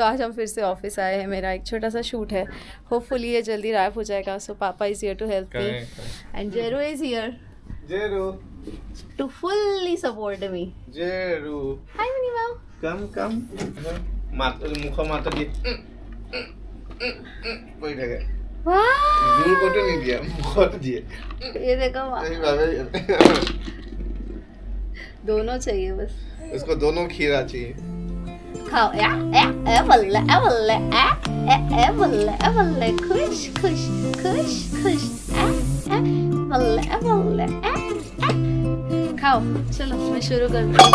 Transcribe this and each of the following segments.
तो आज हम फिर से ऑफिस आए हैं, मेरा एक छोटा सा शूट है, होपफुली ये जल्दी रैप हो जाएगा. So papa is here to help me and Jeru is here to fully support me. Jeru hi मिनीमा, कम मुख माता দিয়ে কই থাকে জোর করতে নি দিয়া মুখত দিয়ে. ये देखो दोनों चाहिए बस. इसको दोनों खीरा चाहिए. खाओ ए बल्ले ए बल्ले खुश खुश खुश खुश ए बल्ले खाओ. चलो मैं शुरू करती हूँ.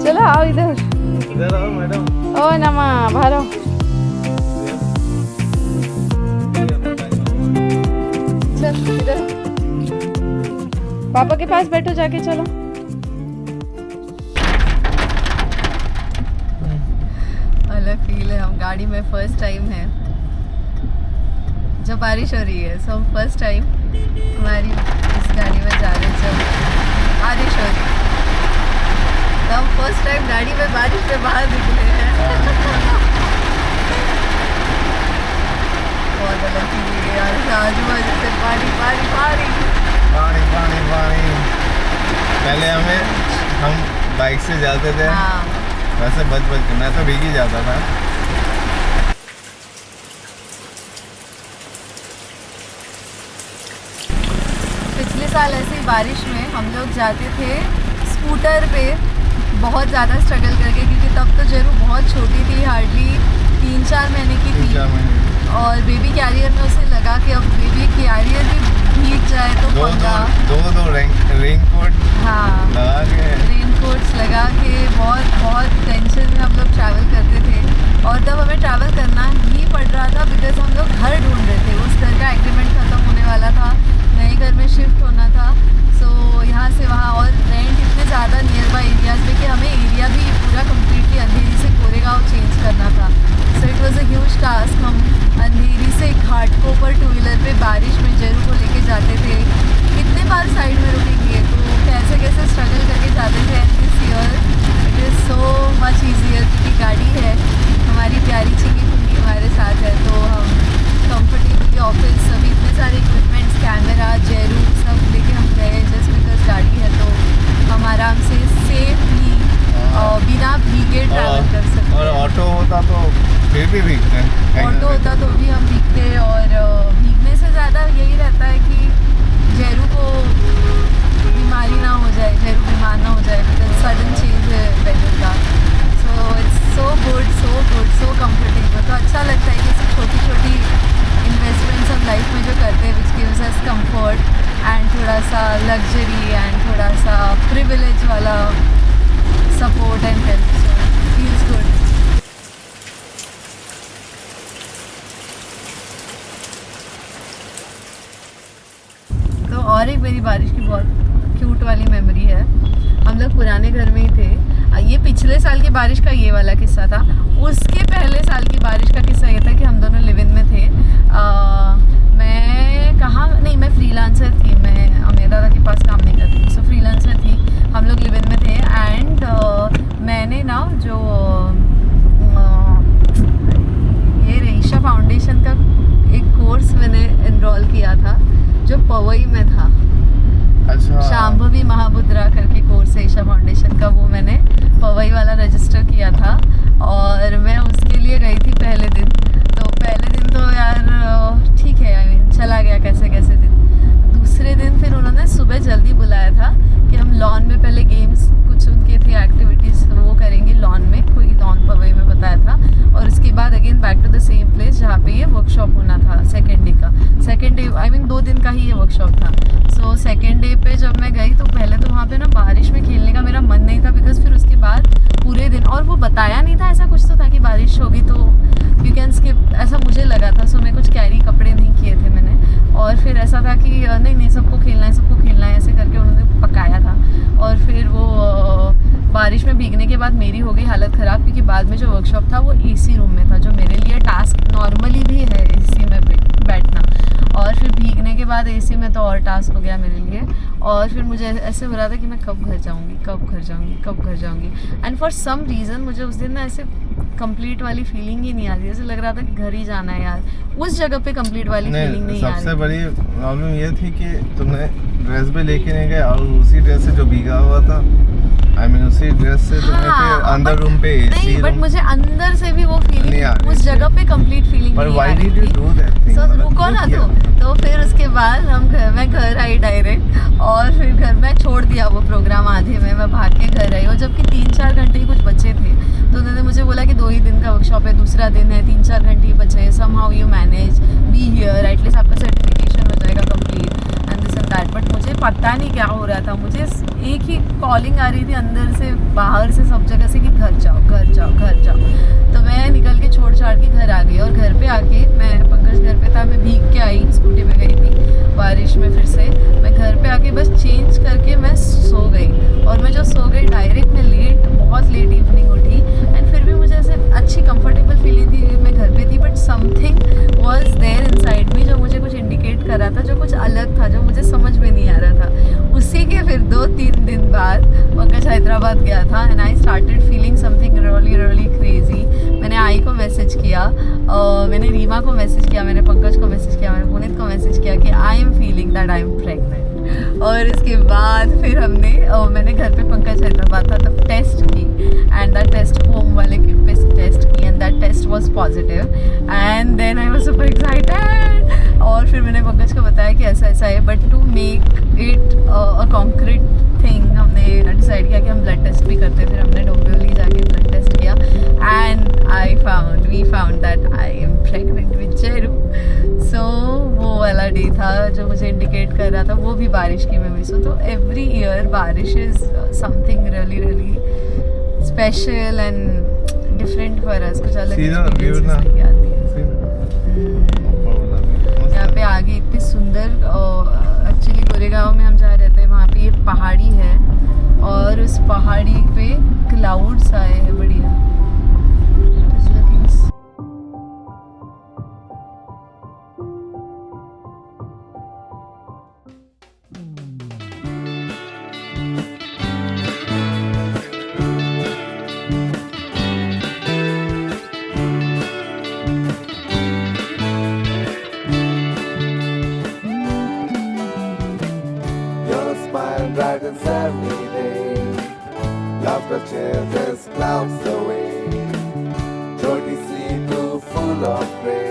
चलो आओ इधर. इधर आओ मैडम. ओ नमा भारो. चल इधर पापा के पास बैठो जाके. चलो अलग फील है. हम गाड़ी में फर्स्ट टाइम है जब बारिश हो रही है. सो हम फर्स्ट टाइम हमारी इस गाड़ी में जा रहे हैं जब बारिश हो रही है. तो हम फर्स्ट टाइम गाड़ी में बारिश में बाहर निकले हैं. बहुत अलग फील है यार. आजू बाजू से पानी पानी पानी पानी पानी पानी. पहले हम बाइक से जाते थे. हाँ वैसे बच के मैं तो भीग ही जाता था. पिछले साल ऐसे ही बारिश में हम लोग जाते थे स्कूटर पे, बहुत ज़्यादा स्ट्रगल करके, क्योंकि तब तो जेरू बहुत छोटी थी, हार्डली 3-4 महीने की थी. और बेबी कैरियर में उसे लगा कि अब बेबी कैरियर भी भीग जाए तो दो रेनकोट हाँ लगा के रेनकोट्स लगा के बहुत टेंशन में हम लोग ट्रैवल करते थे. और तब हमें ट्रैवल करना ही पड़ रहा था बिकॉज हम लोग घर ढूंढ रहे थे. उस घर का एग्रीमेंट ख़त्म होने वाला था, नए घर में शिफ्ट होना था. सो यहाँ से वहाँ, और रेंट इतने ज़्यादा नियर बाई एरियाज में कि हमें एरिया भी पूरा कम्प्लीटली अंधेरी से कोरेगांव चेंज करना था. So it was a huge task. हम अंधेरी से घाटकोपर 2 व्हीलर पे बारिश में जेरू को लेके जाते थे. कितने बार साइड में रुकेंगे, तो कैसे स्ट्रगल करके जाते थे. And this year it is so much easier क्योंकि गाड़ी है हमारी प्यारी चिंगी पुंगी हमारे साथ है. तो हम कंफर्टेबली ऑफिस सभी इतने सारे इक्विपमेंट्स, कैमरा, जेरू सब लेके हम गए जस्ट बिकॉज गाड़ी है. तो हम आराम से सेफली बिना भीगे ट्रैवल कर सकते. और ऑटो होता तो फिर भी भीगते. ऑटो होता तो भी हम भीगते. और भीगने से ज़्यादा यही रहता है कि जेरू को बीमारी ना हो जाए, जेरू बीमार ना हो जाए बिकॉज सडन चेंज है वेदर का. So it's so good so comfortable. तो अच्छा लगता है कि ऐसी छोटी इन्वेस्टमेंट्स हम लाइफ में जो करते हैं which gives us comfort and थोड़ा सा लग्जरी एंड थोड़ा सा प्रिविलेज वाला support and help. So feels good. तो और एक मेरी बारिश की बहुत क्यूट वाली मेमोरी है. हम लोग पुराने घर में ही थे. ये पिछले साल की बारिश का ये वाला किस्सा था. उसके पहले साल की बारिश का किस्सा ये था कि हम दोनों लिव इन में थे. मैं फ्रीलांसर थी. मैं मेरे दादा के पास काम नहीं करती, सो फ्रीलांसर थी. हम लोग लिव इन में थे. एंड मैंने ना जो ये रईशा फाउंडेशन का एक कोर्स मैंने एनरोल किया था जो पवई में था. अच्छा. शांभवी महाबुद्रा करके कोर्स है ईशा फाउंडेशन का, वो मैंने पवई वाला रजिस्टर किया था. और मैं उसके लिए गई थी पहले दिन. तो पहले दिन तो यार ठीक है, आई मीन चला गया कैसे दिन. दूसरे दिन फिर उन्होंने सुबह जल्दी बुलाया था कि हम लॉन में पहले गेम्स कुछ उनके थे एक्टिविटीज़ वो करेंगे लॉन में. कोई लॉन पवई में बताया था. और उसके उसके बाद again back to the same place जहाँ पे ये वर्कशॉप होना था सेकेंड डे का। सेकेंड डे आई मीन 2 दिन का ही ये वर्कशॉप था। सो सेकेंड डे पे जब मैं गई तो पहले तो वहाँ पे ना बारिश में खेलने का मेरा मन नहीं था, बिकॉज फिर उसके बाद पूरे दिन, और वो बताया नहीं था, ऐसा कुछ तो था कि बारिश होगी तो यू कैन स्किप, ऐसा मुझे लगा था। सो मैं कुछ कैरी कपड़े नहीं किए थे मैंने, और फिर ऐसा था कि नहीं सबको खेलना है, सबको खेलना है, ऐसे करके उन्होंने पकाया था। और फिर वो बारिश में भीगने के बाद मेरी हो गई हालत ख़राब, क्योंकि बाद में जो वर्कशॉप था वो एसी रूम में था, जो मेरे लिए टास्क नॉर्मली भी है एसी में बैठना, और फिर भीगने के बाद एसी में तो और टास्क हो गया मेरे लिए। और फिर मुझे ऐसे हो रहा था कि मैं कब घर जाऊंगी, कब घर जाऊंगी, कब घर जाऊंगी। एंड फॉर सम रीज़न मुझे उस दिन ना ऐसे कंप्लीट वाली फीलिंग ही नहीं आ रही, ऐसे लग रहा था कि घर ही जाना है यार। उस जगह पे कंप्लीट वाली फीलिंग नहीं आ रही। सबसे बड़ी प्रॉब्लम ये थी कि तुमने ड्रेस भी लेके नहीं गए, और उसी ड्रेस से जो भीगा हुआ था, आई मीन उसी ड्रेस से तुमने फिर अंदर रूम पे नहीं, बट मुझे अंदर से भी वो फीलिंग उस जगह पे कंप्लीट फीलिंग पर नहीं व्हाई आ रही डिड यू थी। Do that thing? सो रुको ना तो फिर उसके बाद मैं घर आई डायरेक्ट, और फिर घर में छोड़ दिया वो प्रोग्राम आधे में, मैं भाग के घर आई। और जबकि 3-4 घंटे ही कुछ बचे थे, तो उन्होंने मुझे बोला कि 2 ही दिन का वर्कशॉप है, दूसरा दिन है, 3-4 घंटे ही बचे, somehow you manage, be here, at least आपका सर्टिफिकेशन हो जाएगा complete and this and that. But मुझे पता नहीं क्या हो रहा था, मुझे एक ही कॉलिंग आ रही थी अंदर से बाहर से सब जगह से कि घर जाओ घर जाओ घर जाओ। तो मैं निकल के छोड़ छाड़ के घर आ गई, और घर पे आके मैं, पंकज घर पे था, मैं भीग के आई, स्कूटी पे गई थी बारिश में। फिर से मैं घर पे आके बस चेंज करके मैं सो गई, और मैं जो सो गई डायरेक्ट मैं बहुत लेट इवनिंग उठी। एंड फिर भी मुझे ऐसे अच्छी कंफर्टेबल फीलिंग थी, मैं घर पे थी, but something was there inside me जो मुझे कुछ इंडिकेट कर रहा था, जो कुछ अलग था, जो मुझे समझ में नहीं आ रहा था। उसी के फिर 2-3 दिन बाद पंकज हैदराबाद गया था, and I started feeling something really really crazy. मैंने आई को मैसेज किया, मैंने रीमा को मैसेज किया, मैंने पंकज को मैसेज किया, मैंने पुनीत को मैसेज किया कि I am feeling that I am pregnant. और इसके बाद फिर मैंने घर पे, पंकज हैदराबाद था तब, टेस्ट की, एंड दैट टेस्ट होम वाले किट पे टेस्ट की, and that test was positive, and then I was super excited. और फिर मैंने पंकज को बताया कि ऐसा ऐसा है, but to make it a concrete thing हमने डिसाइड किया कि हम ब्लड टेस्ट भी करते। फिर हमने डोंबिवली जाके ब्लड टेस्ट किया, and we found that I am pregnant with Cheru. So वो वाला डे था जो मुझे इंडिकेट कर रहा था, वो भी बारिश की मेमोरी। सो तो एवरी ईयर बारिश is something really really special and different for us, कुछ अलग एक्सपीरियंसेस लेके आती है। यहाँ पे आगे इतनी सुंदर, एक्चुअली गोरेगांव में हम जहाँ रहते हैं वहाँ पे ये पहाड़ी है, और उस पहाड़ी पे क्लाउड्स आए हैं बढ़िया। Brightens every day, laughter chases clouds away, joy we see too full of grace.